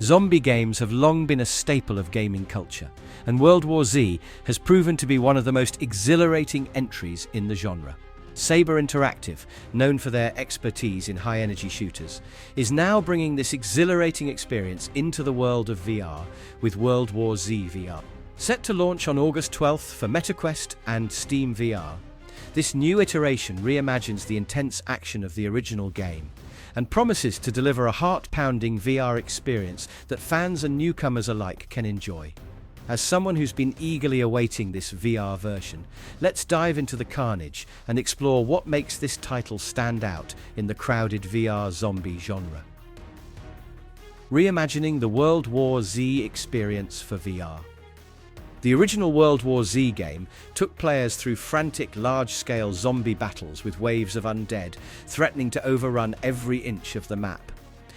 Zombie games have long been a staple of gaming culture, and World War Z has proven to be one of the most exhilarating entries in the genre. Saber Interactive, known for their expertise in high-energy shooters, is now bringing this exhilarating experience into the world of VR with World War Z VR. Set to launch on August 12th for Meta Quest and SteamVR, this new iteration reimagines the intense action of the original game and promises to deliver a heart-pounding VR experience that fans and newcomers alike can enjoy. As someone who's been eagerly awaiting this VR version, let's dive into the carnage and explore what makes this title stand out in the crowded VR zombie genre. Reimagining the World War Z experience for VR. The original World War Z game took players through frantic, large-scale zombie battles with waves of undead, threatening to overrun every inch of the map.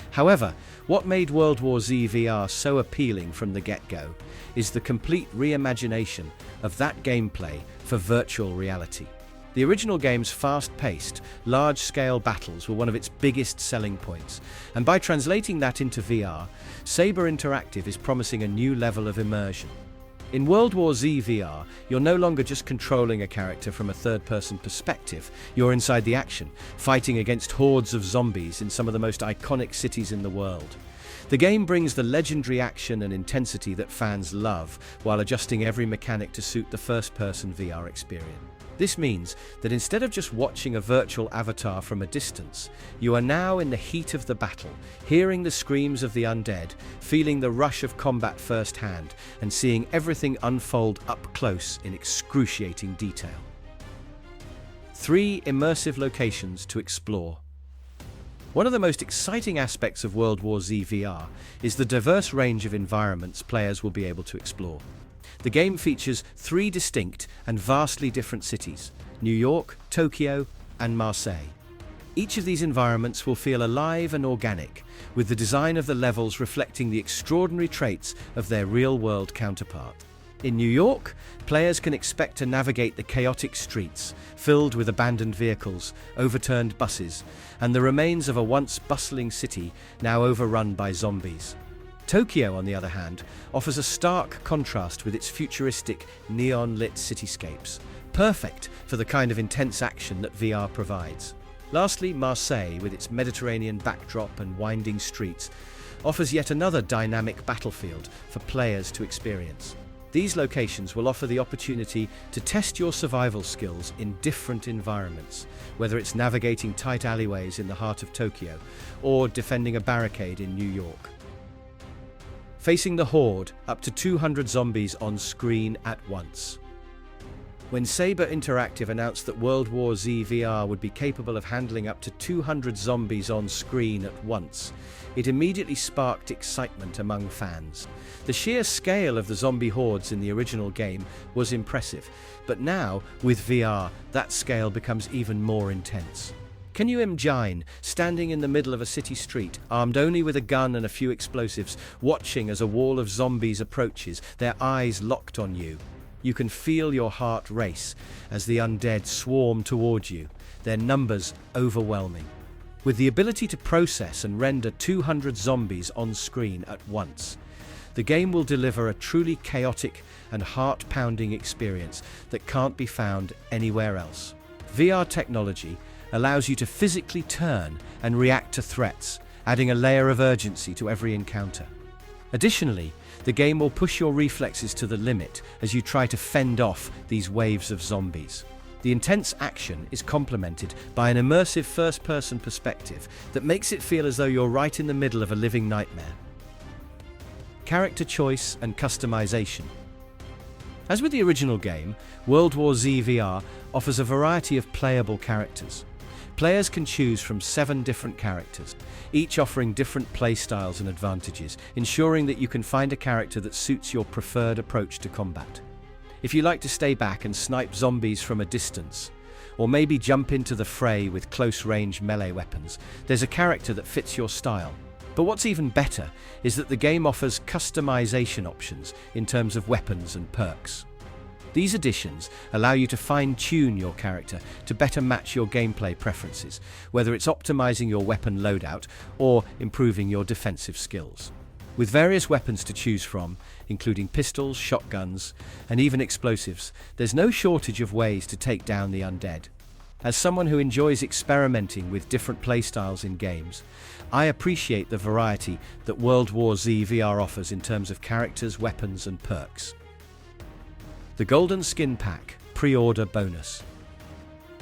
However, what made World War Z VR so appealing from the get-go is the complete reimagination of that gameplay for virtual reality. The original game's fast-paced, large-scale battles were one of its biggest selling points, and by translating that into VR, Saber Interactive is promising a new level of immersion. In World War Z VR, you're no longer just controlling a character from a third-person perspective. You're inside the action, fighting against hordes of zombies in some of the most iconic cities in the world. The game brings the legendary action and intensity that fans love, while adjusting every mechanic to suit the first-person VR experience. This means that instead of just watching a virtual avatar from a distance, you are now in the heat of the battle, hearing the screams of the undead, feeling the rush of combat firsthand, and seeing everything unfold up close in excruciating detail. 3 immersive locations to explore. One of the most exciting aspects of World War Z VR is the diverse range of environments players will be able to explore. The game features 3 distinct and vastly different cities: New York, Tokyo, and Marseille. Each of these environments will feel alive and organic, with the design of the levels reflecting the extraordinary traits of their real-world counterpart. In New York, players can expect to navigate the chaotic streets, filled with abandoned vehicles, overturned buses, and the remains of a once bustling city now overrun by zombies. Tokyo, on the other hand, offers a stark contrast with its futuristic, neon-lit cityscapes, perfect for the kind of intense action that VR provides. Lastly, Marseille, with its Mediterranean backdrop and winding streets, offers yet another dynamic battlefield for players to experience. These locations will offer the opportunity to test your survival skills in different environments, whether it's navigating tight alleyways in the heart of Tokyo or defending a barricade in New York. Facing the Horde, up to 200 zombies on screen at once. When Saber Interactive announced that World War Z VR would be capable of handling up to 200 zombies on screen at once, it immediately sparked excitement among fans. The sheer scale of the zombie hordes in the original game was impressive, but now, with VR, that scale becomes even more intense. Can you imagine standing in the middle of a city street, armed only with a gun and a few explosives, watching as a wall of zombies approaches, their eyes locked on you? You can feel your heart race as the undead swarm toward you, their numbers overwhelming. With the ability to process and render 200 zombies on screen at once, the game will deliver a truly chaotic and heart-pounding experience that can't be found anywhere else. VR technology allows you to physically turn and react to threats, adding a layer of urgency to every encounter. Additionally, the game will push your reflexes to the limit as you try to fend off these waves of zombies. The intense action is complemented by an immersive first-person perspective that makes it feel as though you're right in the middle of a living nightmare. Character choice and customization. As with the original game, World War Z VR offers a variety of playable characters. Players can choose from 7 different characters, each offering different playstyles and advantages, ensuring that you can find a character that suits your preferred approach to combat. If you like to stay back and snipe zombies from a distance, or maybe jump into the fray with close-range melee weapons, there's a character that fits your style. But what's even better is that the game offers customization options in terms of weapons and perks. These additions allow you to fine-tune your character to better match your gameplay preferences, whether it's optimizing your weapon loadout or improving your defensive skills. With various weapons to choose from, including pistols, shotguns, and even explosives, there's no shortage of ways to take down the undead. As someone who enjoys experimenting with different playstyles in games, I appreciate the variety that World War Z VR offers in terms of characters, weapons, and perks. The Golden Skin Pack Pre-Order Bonus.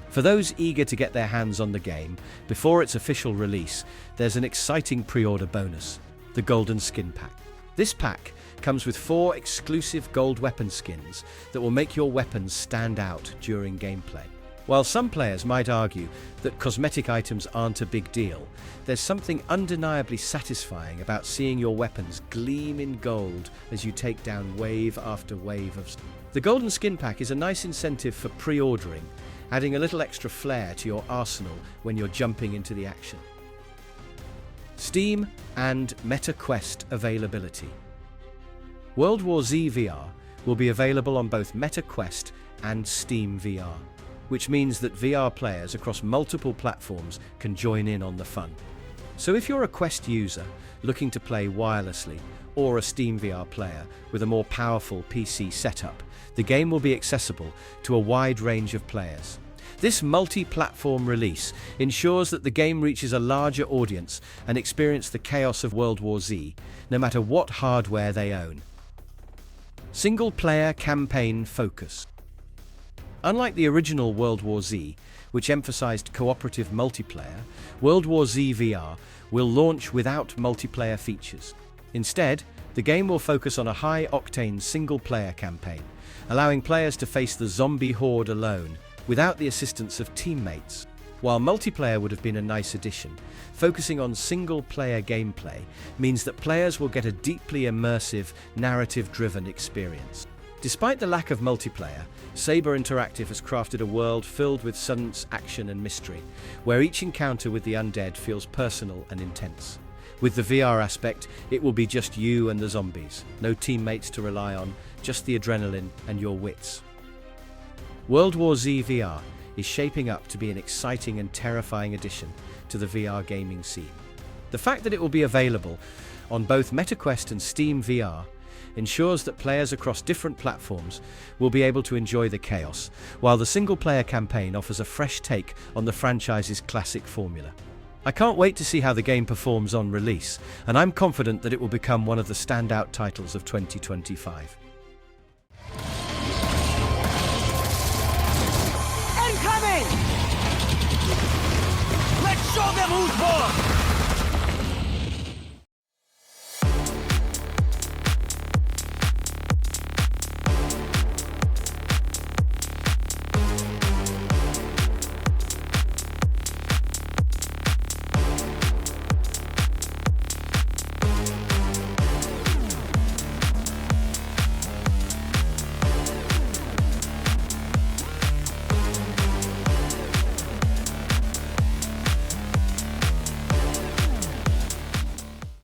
For those eager to get their hands on the game before its official release, there's an exciting pre-order bonus, the Golden Skin Pack. This pack comes with 4 exclusive gold weapon skins that will make your weapons stand out during gameplay. While some players might argue that cosmetic items aren't a big deal, there's something undeniably satisfying about seeing your weapons gleam in gold as you take down wave after wave of... The Golden Skin Pack is a nice incentive for pre-ordering, adding a little extra flair to your arsenal when you're jumping into the action. Steam and Meta Quest availability. World War Z VR will be available on both Meta Quest and SteamVR, which means that VR players across multiple platforms can join in on the fun. So if you're a Quest user looking to play wirelessly, or a SteamVR player with a more powerful PC setup, the game will be accessible to a wide range of players. This multi-platform release ensures that the game reaches a larger audience and experience the chaos of World War Z, no matter what hardware they own. Single-player campaign focus. Unlike the original World War Z, which emphasized cooperative multiplayer, World War Z VR will launch without multiplayer features. Instead, the game will focus on a high-octane single-player campaign, allowing players to face the zombie horde alone, without the assistance of teammates. While multiplayer would have been a nice addition, focusing on single-player gameplay means that players will get a deeply immersive, narrative-driven experience. Despite the lack of multiplayer, Saber Interactive has crafted a world filled with suspense, action and mystery, where each encounter with the undead feels personal and intense. With the VR aspect, it will be just you and the zombies. No teammates to rely on, just the adrenaline and your wits. World War Z VR is shaping up to be an exciting and terrifying addition to the VR gaming scene. The fact that it will be available on both Meta Quest and SteamVR ensures that players across different platforms will be able to enjoy the chaos, while the single-player campaign offers a fresh take on the franchise's classic formula. I can't wait to see how the game performs on release, and I'm confident that it will become one of the standout titles of 2025. Incoming! Let's show them who's boss!